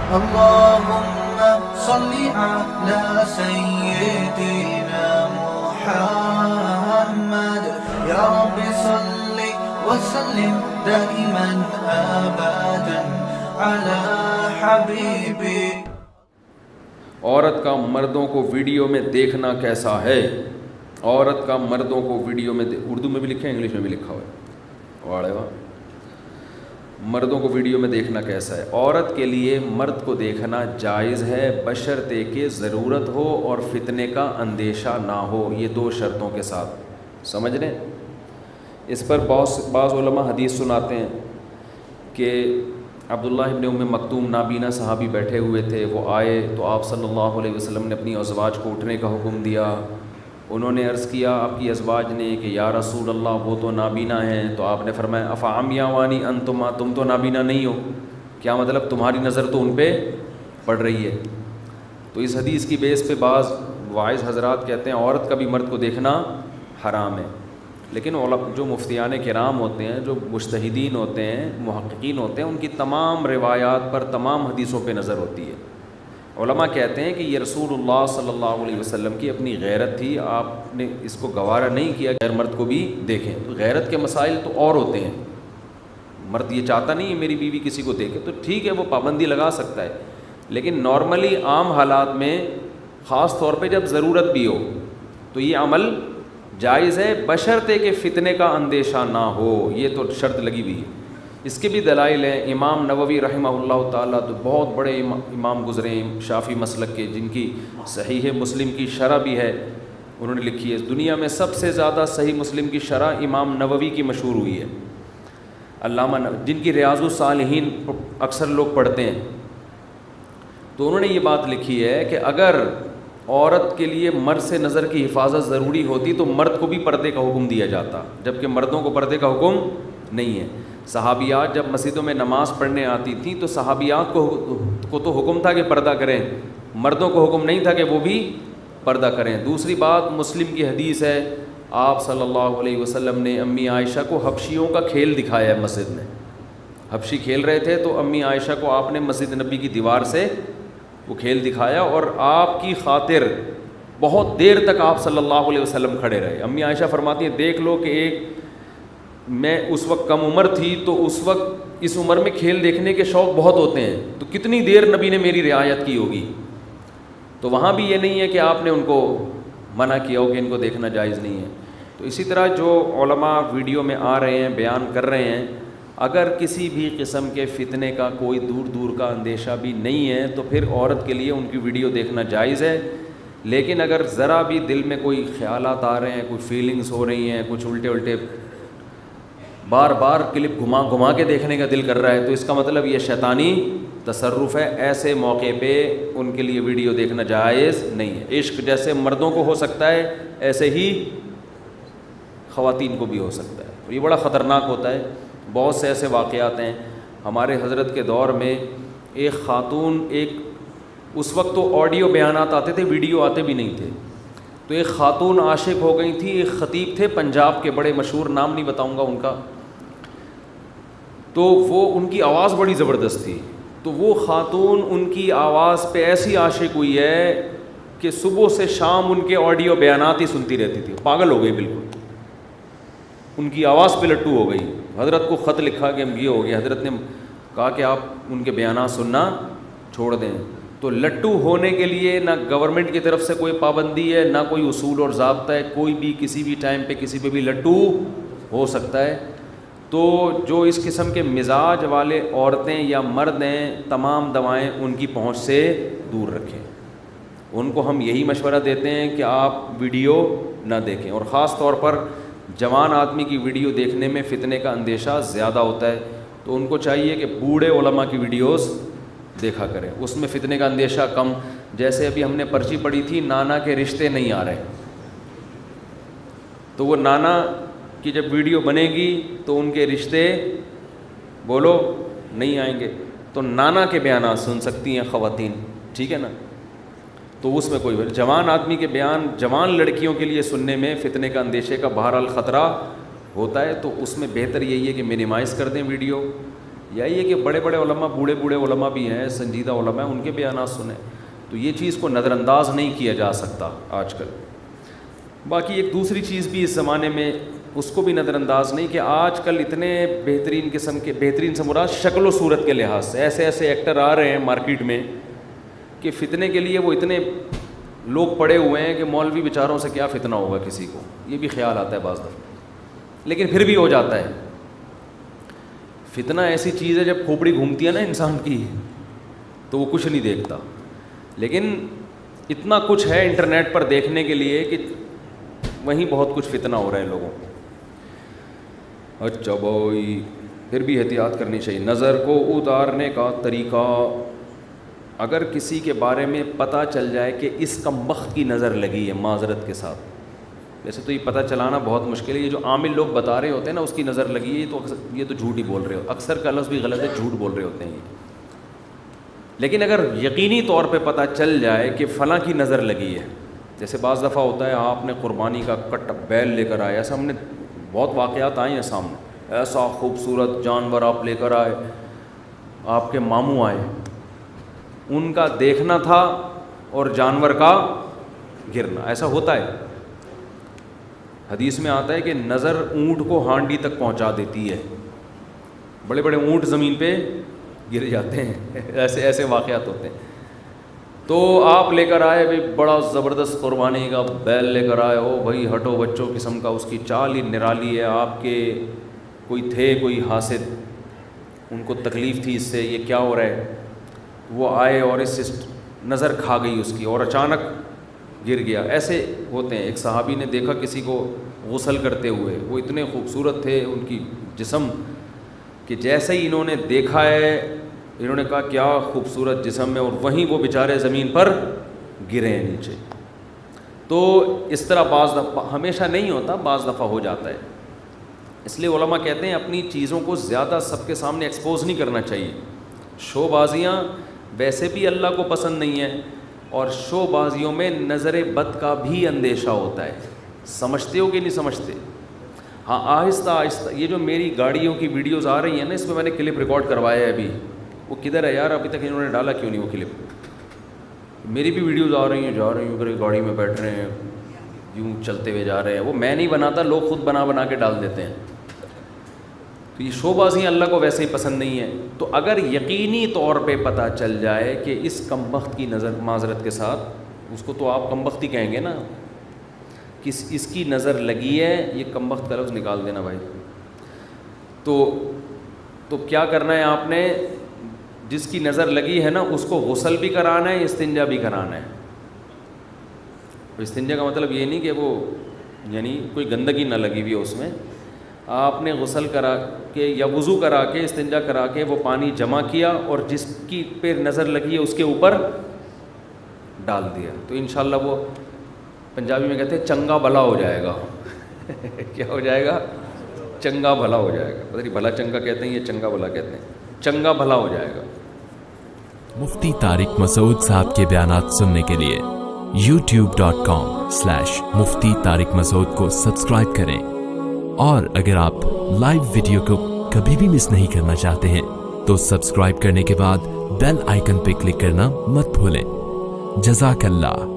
اللهم صل على سيدنا محمد يا رب صل وسلم دائما ابدا على حبيبي. عورت کا مردوں کو ویڈیو میں دیکھنا کیسا ہے؟ عورت کا مردوں کو ویڈیو میں اردو میں بھی لکھا ہے، انگلش میں بھی لکھا ہوا ہے. واڑے واہ. مردوں کو ویڈیو میں دیکھنا کیسا ہے؟ عورت کے لیے مرد کو دیکھنا جائز ہے بشرطے کہ ضرورت ہو اور فتنے کا اندیشہ نہ ہو. یہ دو شرطوں کے ساتھ، سمجھ رہے ہیں؟ اس پر بعض علماء حدیث سناتے ہیں کہ عبداللہ ابن ام مکتوم نابینا صحابی بیٹھے ہوئے تھے، وہ آئے تو آپ صلی اللہ علیہ وسلم نے اپنی ازواج کو اٹھنے کا حکم دیا. انہوں نے عرض کیا آپ کی ازواج نے کہ یا رسول اللہ وہ تو نابینا ہیں. تو آپ نے فرمایا افعمیاوانی انتما، تم تو نابینا نہیں ہو. کیا مطلب؟ تمہاری نظر تو ان پہ پڑ رہی ہے. تو اس حدیث کی بیس پہ بعض واعظ حضرات کہتے ہیں عورت کا بھی مرد کو دیکھنا حرام ہے. لیکن جو مفتیان کرام ہوتے ہیں، جو مجتہدین ہوتے ہیں، محققین ہوتے ہیں، ان کی تمام روایات پر، تمام حدیثوں پہ نظر ہوتی ہے. علماء کہتے ہیں کہ یہ رسول اللہ صلی اللہ علیہ وسلم کی اپنی غیرت تھی، آپ نے اس کو گوارا نہیں کیا غیر مرد کو بھی دیکھیں. تو غیرت کے مسائل تو اور ہوتے ہیں. مرد یہ چاہتا نہیں ہے میری بیوی کسی کو دیکھے، تو ٹھیک ہے وہ پابندی لگا سکتا ہے. لیکن نارملی عام حالات میں، خاص طور پہ جب ضرورت بھی ہو، تو یہ عمل جائز ہے بشرطے کہ فتنے کا اندیشہ نہ ہو. یہ تو شرط لگی ہوئی ہے. اس کے بھی دلائل ہیں. امام نووی رحمہ اللہ تعالیٰ تو بہت بڑے امام گزرے ہیں شافعی مسلک کے، جن کی صحیح مسلم کی شرح بھی ہے، انہوں نے لکھی ہے. دنیا میں سب سے زیادہ صحیح مسلم کی شرح امام نووی کی مشہور ہوئی ہے، علامہ جن کی ریاض الصالحین اکثر لوگ پڑھتے ہیں. تو انہوں نے یہ بات لکھی ہے کہ اگر عورت کے لیے مرد سے نظر کی حفاظت ضروری ہوتی تو مرد کو بھی پردے کا حکم دیا جاتا، جبکہ مردوں کو پردے کا حکم نہیں ہے. صحابیات جب مسجدوں میں نماز پڑھنے آتی تھیں تو صحابیات کو تو حکم تھا کہ پردہ کریں، مردوں کو حکم نہیں تھا کہ وہ بھی پردہ کریں. دوسری بات، مسلم کی حدیث ہے آپ صلی اللہ علیہ وسلم نے امی عائشہ کو حبشیوں کا کھیل دکھایا ہے. مسجد میں حبشی کھیل رہے تھے تو امی عائشہ کو آپ نے مسجد نبی کی دیوار سے وہ کھیل دکھایا، اور آپ کی خاطر بہت دیر تک آپ صلی اللہ علیہ وسلم کھڑے رہے. امی عائشہ فرماتی ہیں دیکھ لو کہ میں اس وقت کم عمر تھی، تو اس وقت اس عمر میں کھیل دیکھنے کے شوق بہت ہوتے ہیں، تو کتنی دیر نبی نے میری رعایت کی ہوگی. تو وہاں بھی یہ نہیں ہے کہ آپ نے ان کو منع کیا ہو کہ ان کو دیکھنا جائز نہیں ہے. تو اسی طرح جو علماء ویڈیو میں آ رہے ہیں، بیان کر رہے ہیں، اگر کسی بھی قسم کے فتنے کا کوئی دور کا اندیشہ بھی نہیں ہے تو پھر عورت کے لیے ان کی ویڈیو دیکھنا جائز ہے. لیکن اگر ذرا بھی دل میں کوئی خیالات آ رہے ہیں، کوئی فیلنگز ہو رہی ہیں، کچھ الٹے بار بار کلپ گھما کے دیکھنے کا دل کر رہا ہے، تو اس کا مطلب یہ شیطانی تصرف ہے. ایسے موقع پہ ان کے لیے ویڈیو دیکھنا جائز نہیں ہے. عشق جیسے مردوں کو ہو سکتا ہے ایسے ہی خواتین کو بھی ہو سکتا ہے. یہ بڑا خطرناک ہوتا ہے. بہت سے ایسے واقعات ہیں. ہمارے حضرت کے دور میں ایک خاتون، اس وقت تو آڈیو بیانات آتے تھے، ویڈیو آتے بھی نہیں تھے. تو ایک خاتون عاشق ہو گئی تھی. ایک خطیب تھے پنجاب کے، بڑے مشہور، نام نہیں بتاؤں گا ان کا. تو وہ ان کی آواز بڑی زبردست تھی. تو وہ خاتون ان کی آواز پہ ایسی عاشق ہوئی ہے کہ صبح سے شام ان کے آڈیو بیانات ہی سنتی رہتی تھی. پاگل ہو گئی بالکل، ان کی آواز پہ لٹو ہو گئی. حضرت کو خط لکھا کہ ہم یہ ہو گیا. حضرت نے کہا کہ آپ ان کے بیانات سننا چھوڑ دیں. تو لٹو ہونے کے لیے نہ گورنمنٹ کی طرف سے کوئی پابندی ہے، نہ کوئی اصول اور ضابطہ ہے. کوئی بھی کسی بھی ٹائم پہ کسی پہ بھی لٹو ہو سکتا ہے. تو جو اس قسم کے مزاج والے عورتیں یا مرد ہیں، تمام دوائیں ان کی پہنچ سے دور رکھیں. ان کو ہم یہی مشورہ دیتے ہیں کہ آپ ویڈیو نہ دیکھیں. اور خاص طور پر جوان آدمی کی ویڈیو دیکھنے میں فتنے کا اندیشہ زیادہ ہوتا ہے. تو ان کو چاہیے کہ بوڑھے علماء کی ویڈیوز دیکھا کریں، اس میں فتنے کا اندیشہ کم. جیسے ابھی ہم نے پرچی پڑھی تھی نانا کے رشتے نہیں آ رہے، تو وہ نانا کی جب ویڈیو بنے گی تو ان کے رشتے بولو نہیں آئیں گے. تو نانا کے بیانات سن سکتی ہیں خواتین، ٹھیک ہے نا. تو اس میں کوئی جوان آدمی کے بیان جوان لڑکیوں کے لیے سننے میں فتنے کا اندیشے کا بہرحال خطرہ ہوتا ہے. تو اس میں بہتر یہی ہے کہ منیمائز کر دیں ویڈیو، یہی ہے کہ بڑے بڑے علماء، بوڑھے بوڑھے علماء بھی ہیں، سنجیدہ علماء ہیں، ان کے بیانات سنیں. تو یہ چیز کو نظر انداز نہیں کیا جا سکتا آج کل. باقی ایک دوسری چیز بھی اس زمانے میں اس کو بھی نظر انداز نہیں کہ آج کل اتنے بہترین قسم کے، بہترین سے مراد شکل و صورت کے لحاظ سے ایسے ایسے ایکٹر آ رہے ہیں مارکیٹ میں کہ فتنے کے لیے وہ اتنے لوگ پڑے ہوئے ہیں کہ مولوی بیچاروں سے کیا فتنہ ہوگا کسی کو. یہ بھی خیال آتا ہے بعض دفعہ، لیکن پھر بھی ہو جاتا ہے. فتنہ ایسی چیز ہے جب کھوپڑی گھومتی ہے نا انسان کی تو وہ کچھ نہیں دیکھتا. لیکن اتنا کچھ ہے انٹرنیٹ پر دیکھنے کے لیے کہ وہیں بہت کچھ فتنہ ہو رہے ہیں لوگوں کو. اچھا بھائی، پھر بھی احتیاط کرنی چاہیے. نظر کو اتارنے کا طریقہ، اگر کسی کے بارے میں پتہ چل جائے کہ اس کمبخت کی نظر لگی ہے معذرت کے ساتھ، ویسے تو یہ پتہ چلانا بہت مشکل ہے. یہ جو عامل لوگ بتا رہے ہوتے ہیں نا اس کی نظر لگی ہے، یہ تو جھوٹ ہی بول رہے ہو. اکثر کا لفظ بھی غلط ہے، جھوٹ بول رہے ہوتے ہیں یہ. لیکن اگر یقینی طور پہ پتہ چل جائے کہ فلاں کی نظر لگی ہے، جیسے بعض دفعہ ہوتا ہے آپ نے قربانی کا کٹ بیل لے کر آئے، ایسا ہم نے بہت واقعات آئے ہیں سامنے، ایسا خوبصورت جانور آپ لے کر آئے، آپ کے ماموں آئے، ان کا دیکھنا تھا اور جانور کا گرنا. ایسا ہوتا ہے. حدیث میں آتا ہے کہ نظر اونٹ کو ہانڈی تک پہنچا دیتی ہے. بڑے بڑے اونٹ زمین پہ گر جاتے ہیں. ایسے واقعات ہوتے ہیں. تو آپ لے کر آئے بھائی بڑا زبردست قربانی کا بیل لے کر آئے ہو، بھائی ہٹو بچوں قسم کا، اس کی چال ہی نرالی ہے. آپ کے کوئی تھے کوئی حاسد، ان کو تکلیف تھی اس سے، یہ کیا ہو رہا ہے. وہ آئے اور اس سے نظر کھا گئی اس کی اور اچانک گر گیا. ایسے ہوتے ہیں. ایک صحابی نے دیکھا کسی کو غسل کرتے ہوئے، وہ اتنے خوبصورت تھے ان کی جسم کہ جیسے ہی انہوں نے دیکھا ہے انہوں نے کہا کیا خوبصورت جسم ہے، اور وہیں وہ بیچارے زمین پر گرے ہیں نیچے. تو اس طرح بعض دفعہ، ہمیشہ نہیں ہوتا، بعض دفعہ ہو جاتا ہے. اس لیے علماء کہتے ہیں اپنی چیزوں کو زیادہ سب کے سامنے ایکسپوز نہیں کرنا چاہیے. شو بازیاں ویسے بھی اللہ کو پسند نہیں ہیں، اور شو بازیوں میں نظر بد کا بھی اندیشہ ہوتا ہے. سمجھتے ہو کہ نہیں سمجھتے؟ ہاں آہستہ آہستہ. یہ جو میری گاڑیوں کی ویڈیوز آ رہی ہیں نا، اس میں میں نے کلپ ریکارڈ کروایا ہے ابھی. وہ کدھر ہے یار؟ ابھی تک انہوں نے ڈالا کیوں نہیں وہ کلپ؟ میری بھی ویڈیوز آ رہی ہیں، جا رہی ہوں، اگر گاڑی میں بیٹھ رہے ہیں یوں چلتے ہوئے جا رہے ہیں. وہ میں نہیں بناتا، لوگ خود بنا کے ڈال دیتے ہیں. تو یہ شو بازیاں اللہ کو ویسے ہی پسند نہیں ہے. تو اگر یقینی طور پہ پتہ چل جائے کہ اس کمبخت کی نظر، معذرت کے ساتھ اس کو تو آپ کمبخت ہی کہیں گے نا، کہ اس کی نظر لگی ہے، یہ کمبخت کا لفظ نکال دینا بھائی. تو کیا کرنا ہے آپ نے؟ جس کی نظر لگی ہے نا اس کو غسل بھی کرانا ہے، استنجا بھی کرانا ہے. استنجا کا مطلب یہ نہیں کہ وہ یعنی کوئی گندگی نہ لگی ہوئی ہے اس میں. آپ نے غسل کرا کے یا وضو کرا کے استنجا کرا کے وہ پانی جمع کیا اور جس کی پہ نظر لگی ہے اس کے اوپر ڈال دیا، تو انشاءاللہ وہ پنجابی میں کہتے ہیں چنگا بھلا ہو جائے گا. کیا ہو جائے گا؟ چنگا بھلا ہو جائے گا. پتہ نہیں بھلا چنگا کہتے ہیں، یہ چنگا بھلا کہتے ہیں. چنگا بھلا ہو جائے گا. مفتی طارق مسعود صاحب کے بیانات سننے کے لیے youtube.com/مفتی طارق مسعود کو سبسکرائب کریں، اور اگر آپ لائیو ویڈیو کو کبھی بھی مس نہیں کرنا چاہتے ہیں تو سبسکرائب کرنے کے بعد بیل آئیکن پہ کلک کرنا مت بھولیں. جزاک اللہ.